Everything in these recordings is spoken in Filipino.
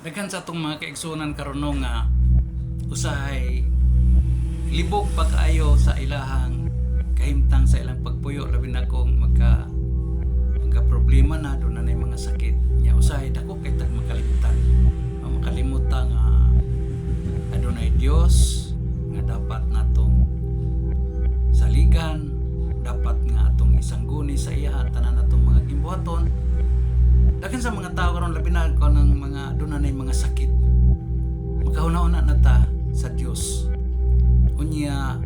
Daghan sa atong mga kaigsunan karon no nga usahay libog pa kaayo sa ilahang kahimtang sa ilang pagpuyo labi na kung magka problema na do na nay mga sakit nya usahay dako kay tag makalimutan. Makalimutan nga adunay Dios nga dapat natong saligan, dapat nga atong isangguni sa iya tanan natong mga gimbuhaton. Dagan sa mga tao karon labi na ko ng mga dunay mga sakit. Magkauna-una na ta sa Dios. Unya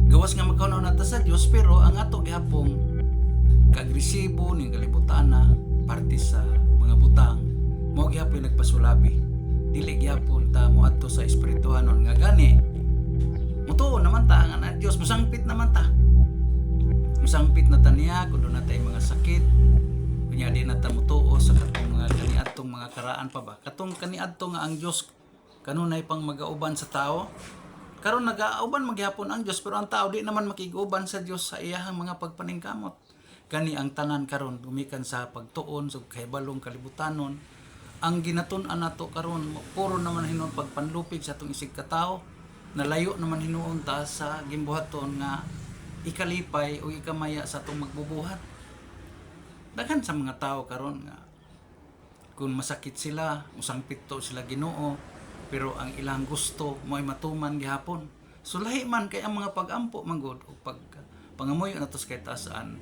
gawas nga magkauna-una ta sa Dios pero ang ato gihapong kaagresibo ning kalibutan na parte sa mga butang mao gihapon nagpasulabi. Dili gihapon ta moadto sa espirituhanon nga gani. Mutuo naman ta nga na Dios musangpit naman ta. Musangpit na ta niya kun do na tay mga sakit. Kunya di na ta mutuo sa katong mga kaniadtong mga karaan pa ba. Katong kaniadto nga ang Dios kanunay pang magauban sa tao. Karon nagauban magyapon ang Dios pero ang tao di naman makiguban sa Dios sa iyahang mga pagpaningkamot. Kani ang tanan karon gumikan sa pagtuon sa kahibalong kalibutanon. Ang ginatun-an nato karon puro naman hinuon pagpanlupig sa atong isig ka tawo. Nalayo naman hinuon ta sa gimbuhaton nga ikalipay o ikamaya sa atong magbubuhat. Daghan sa mga tao karon nga kung masakit sila, musangpit to sila Ginoo, pero ang ilang gusto mo'y matuman gihapon. So lahi man kay ang mga pag-ampo manggod o pag pangamoy natos kay tasaan.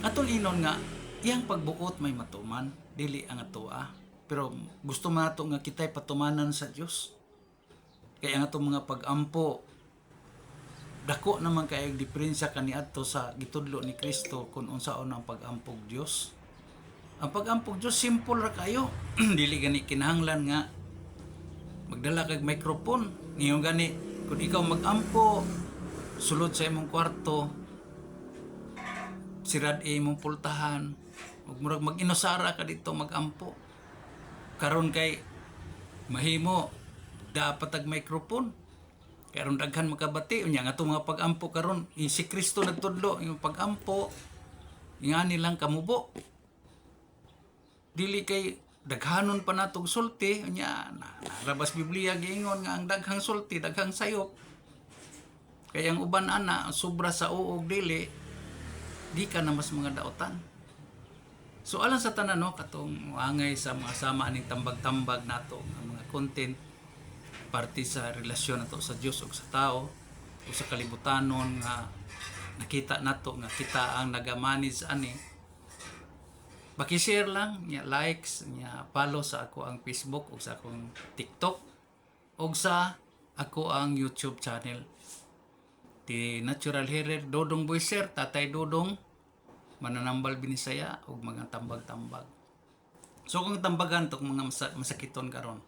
Atol inon nga iyang pagbuot may matuman, dili ang atoa. Pero gusto man nato nga kitay patumanan sa Dios. Kay ang atong mga pag-ampo dako naman kay diferensya kaniadto sa gitudlo ni Kristo kung unsaon ang pag-ampog Dios. Ang pag-ampog Dios simple ra kayo. Dili gani kinahanglan nga magdala kag microphone. Ngayon gani kung ikaw mag-ampo sulod sa imong kwarto sirad imong pultahan ug murag mag-inusara ka dito mag-ampo. Karon kay mahimo dapat tag microphone. Karon daghan makabati unya nga atong mga pag-ampo karon si Kristo nagtudlo yung pag-ampo ingani lang kamubo. Dili kay daghanon pa natong sulti unya narabas Biblia giingon nga ang daghang sulti daghang sayop. Kay ang uban ana sobra sa uog dili di ka na mas mga daotan. So alang sa tanan no katong angay sa mga sama aning tambag-tambag nato ang mga content parte sa relasyon nato sa Dios ug sa tao o sa kalibutanon nga nakita nato nga kita ang naga-manage ani. Paki-share lang nya likes nya follow sa ako ang Facebook ug sa akong TikTok ug sa ako ang YouTube channel. Di Natural Healer Dodong Voicer Tatay Dodong Mananambal Binisaya ug mga tambag-tambag. So kung tambagan to mga masakiton karon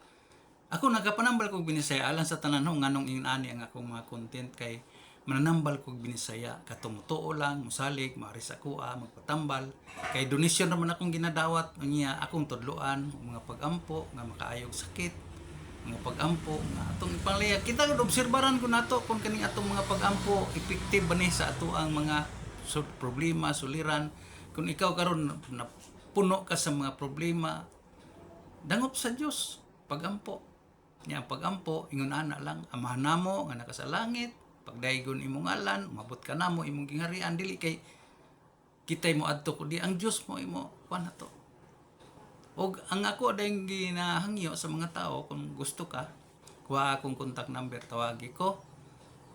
ako nagapanambal kog Binisaya alang sa tanan nganong inani ang akong mga content kay mananambal kog Binisaya katong tuo lang musalig maaris ako magpatambal kay donasyon naman akong ginadawat niya akong tudloan mga pag-ampo nga makaayog sakit mga pag-ampo nga atong ipangliya kita gud obserbaran ko nato kung kani atong mga pag-ampo effective ba ni sa ato ang mga problema suliran kung ikaw karon napuno ka sa mga problema dangop sa Dios pag-ampo nya pag-ampo ingon ana lang amahan namo nga naka sa langit pagdaygon imong ngalan umabot ka namo imong gingharian dili kay kitay mo adto kundi ang Dios mo imo kuan nato og ang ako dayong ginahangyo sa mga tao kung gusto ka kuha akong contact number tawagi ko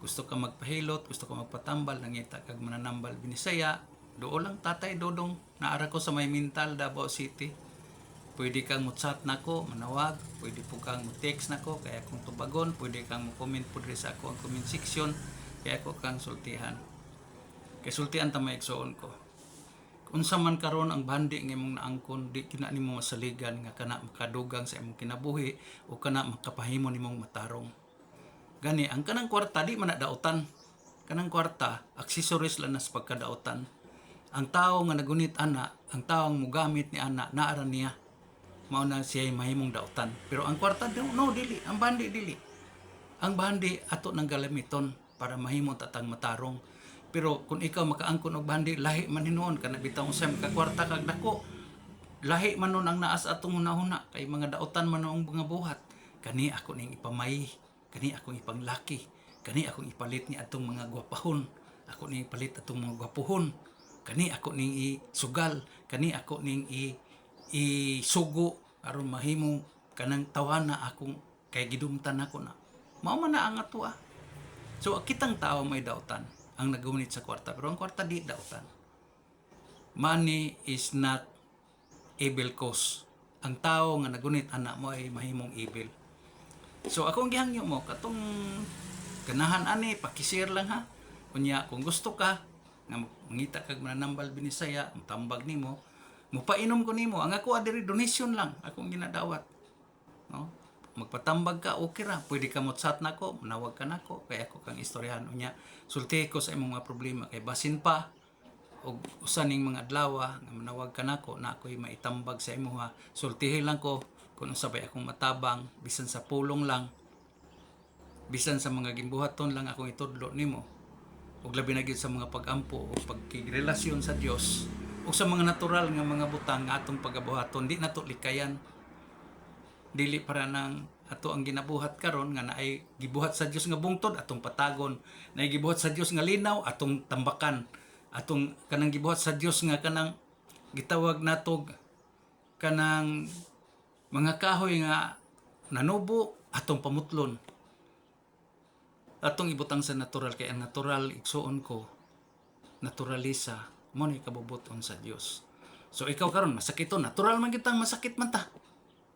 gusto ka magpahilot gusto ka magpatambal nangita kag Mananambal Binisaya doo lang Tatay Dodong naara ko sa may Mintal Davao City. Pwede kang mo-chat nako, manawag, pwede po kang mo-text nako kaya kung tubagon, pwede kang mo-comment po sa ako ang comment section kaya ako kang sultihan. Kay sultihan ta maigsoon ko. Unsa man karon ang bandi nga imong naangkon, di kina nimo masaligan nga kana makadugang sa imong kinabuhi o kana makapahimo nimong matarong. Gani ang kanang kwarta di man daotan. Kanang kwarta accessories lang sa pagkadaotan. Ang tao nga nagunit ana, ang tao nga mogamit ni ana naara niya mao na siya mahimong daotan. Pero ang kwarta no dili, ang bandi dili. Ang bandi ato nang galamiton para mahimong tatang matarong. Pero kung ikaw makaangkon og bandi lahi man hinuon kana bitaw unsay makakwarta kag dako lahi man nun ang naas atong hunahuna kay mga daotan man ang mga buhat. Kani ako ning ipamay, kani akong ipanglaki, kani akong ipalit ni atong mga gwapahon, ako ning ipalit atong mga gwapuhon, kani ako ning isugal, kani ako ning isugo aron mahimo kanang tawana akong kay gidumtan ako na. Mao man na ang ato ah. So kitang tao may daotan ang nagunit sa kwarta, pero ang kwarta di daotan. Money is not evil cause. Ang tao nga nagunit anak mo ay mahimong evil. So akong gihangyo mo katong ganahan ani paki-share lang ha. Kunya kung gusto ka nga mangita kag manambal binisaya, tambag nimo, mupainom ko nimo. Ang ako adiri donation lang akong ginadawat. No? Magpatambag ka okay ra. Pwede ka mo chat nako, manawag ka nako kay ako kang istoryahan unya. Sulti ko sa imong mga problema kay basin pa og usaning mga adlaw nga manawag ka nako na ako'y maitambag sa imo ha. Sultihin lang ko kung sabay akong matabang bisan sa pulong lang, bisan sa mga gimbuhaton lang akong itudlo nimo, ug labi na gyud sa mga pag-ampo o pagkirelasyon sa Dios ug sa mga natural nga mga butang nga atong pagabuhaton. Di nato likayan, dili para nang ato ang ginabuhat karon nga naay gibuhat sa Dios nga bungtod atong patagon, naay gibuhat sa Dios nga linaw atong tambakan, atong kanang gibuhat sa Dios nga kanang gitawag natog kanang mga kahoy nga nanubo atong pamutlon, atong ibutang sa natural. Kay ang natural igsuon ko naturalisa mo ni kabubuton sa Dios. So ikaw karon masakiton, natural man kitang masakit man ta,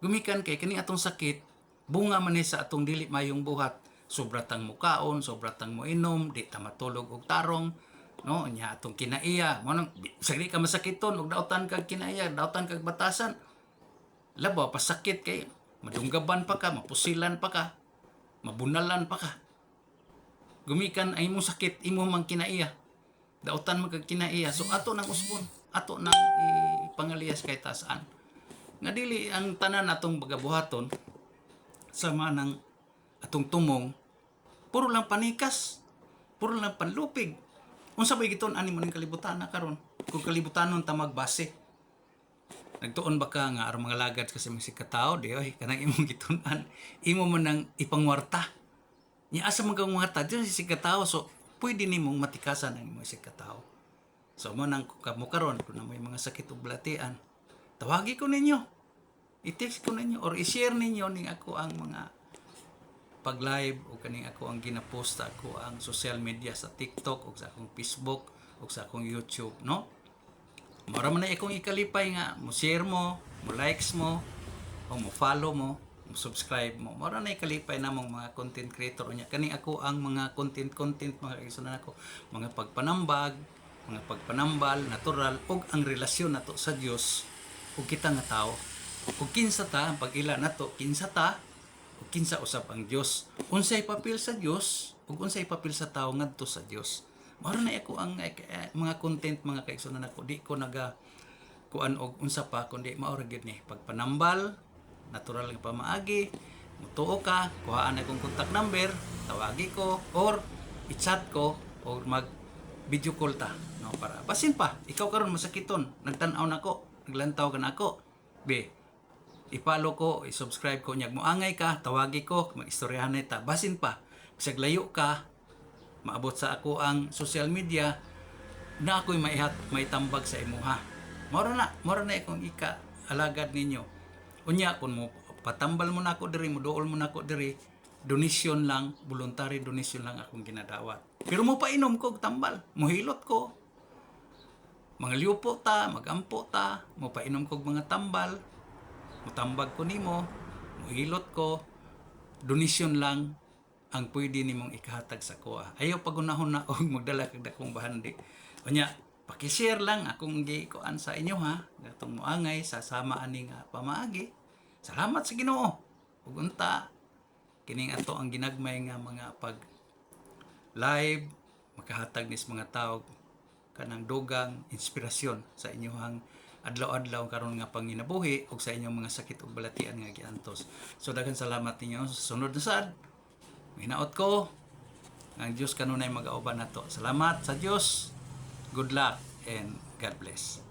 gumikan kay kini atong sakit bunga man ni sa atong dili mayong buhat. Sobra tang mukaon, sobra tang moinom, di ta matulog og tarong, no? Nya atong kinaiya mo nang sagli ka masakiton og daotan kag kinaiya, daotan kag batasan, labaw pa sakit kay madunggaban pa ka, mapusilan pa ka, mabunalan pa ka. Gumikan ay mo sakit imo mang kinaiya, daotan mo kag kinaiya. So ato nang usbon, ato nang ipangaliyas kay tasan nga dili ang tanan atong bagabuhaton sama ng atong tumong puro lang panikas, puro lang panlupig. Unsa bay giton ani mo ning kalibutan na karon? Kung kalibutanon ta magbase, nagtuon ba ka nga aron mga lagad kasi mga katao di oy kanang imong gitun-an imo man nang ipangwarta nya asa man kang warta di si katao. So pwede nimong matikasan ang imong si katao. So mo nang kamo karon kun may mga sakit ug balatian, tawagi ko ninyo, i-text ko ninyo or i-share ninyo ning ako ang mga pag-live o kaning ako ang ginapost sa ako ang social media sa TikTok o sa akong Facebook o sa akong YouTube, no? Mara man na akong ikalipay nga mo share mo, mo likes mo, o mo follow mo, mo subscribe mo. Mara na ikalipay namong mga content creator nya. Kani ako ang mga content mga kaigsunan ako, mga pagpanambag, mga pagpanambal natural og ang relasyon nato sa Dios ug kita nga tao. Ug kinsa ta ang pag-ila nato, kinsa ta ug kinsa usab ang Dios. Unsay papel sa Dios ug unsay papel sa tao ngadto sa Dios. Mao na ako ang mga content mga kaigsunan ako. Di ko naga kuan og unsa pa kundi mao ra gyud ni pagpanambal natural nga pamaagi. Mutuo ka, kuhaan akong contact number, tawagi ko or i-chat ko or mag video call ta, no, para basin pa ikaw karon masakiton nagtan-aw nako, naglantaw ka nako, be i-follow ko, i-subscribe ko, nyag mo angay ka, tawagi ko, mag-istoryahan ta, basin pa bisag layo ka, maabot sa ako ang social media na ako'y maitambag sa imuha. Mora na akong ika-alagad ninyo. Unya, kung mo patambal mo na ako diri, mo dool mo na ako diri, donation lang, voluntary donation lang akong ginadawat. Pero mo painom ko og tambal, mohilot ko. Mga liupo ta, magampo ta, mo painom ko og mga tambal, mutambag ko nimo, mohilot ko, donation lang ang pwede nimong ikahatag sa kuha. Ayaw pagunahon na og magdala kag dakong bahandi. Unya, paki-share lang akong gikuan sa inyo ha. Gatong moangay sa sama ani nga pamaagi. Salamat sa Ginoo. Ug unta kining ato ang ginagmay nga mga pag live makahatag nis mga tawo kanang dugang inspirasyon sa inyohang adlaw-adlaw karon nga panginabuhi ug sa inyong mga sakit ug balatian nga giantos. So daghan salamat ninyo sa sunod na sad. Hinaot ko ang Dios kanunay mag-auban nato. Salamat sa Dios. Good luck and God bless.